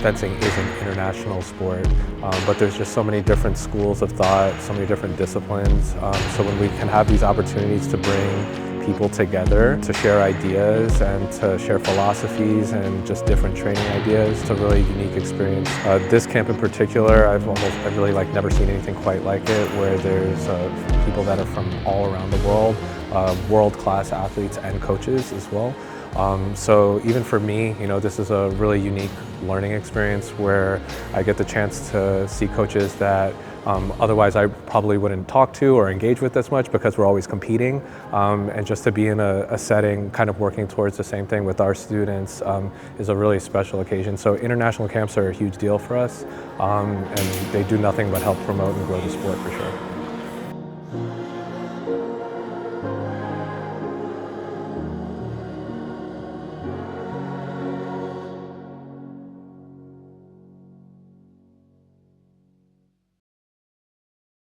fencing is an international sport, but there's just so many different schools of thought, so many different disciplines. So when we can have these opportunities to bring people together to share ideas and to share philosophies and just different training ideas, it's a really unique experience. This camp in particular, I've really never seen anything quite like it, where there's people that are from all around the world, world-class athletes and coaches as well. So even for me, this is a really unique learning experience where I get the chance to see coaches that otherwise I probably wouldn't talk to or engage with as much because we're always competing. And just to be in a setting kind of working towards the same thing with our students is a really special occasion. So international camps are a huge deal for us, and they do nothing but help promote and grow the sport for sure.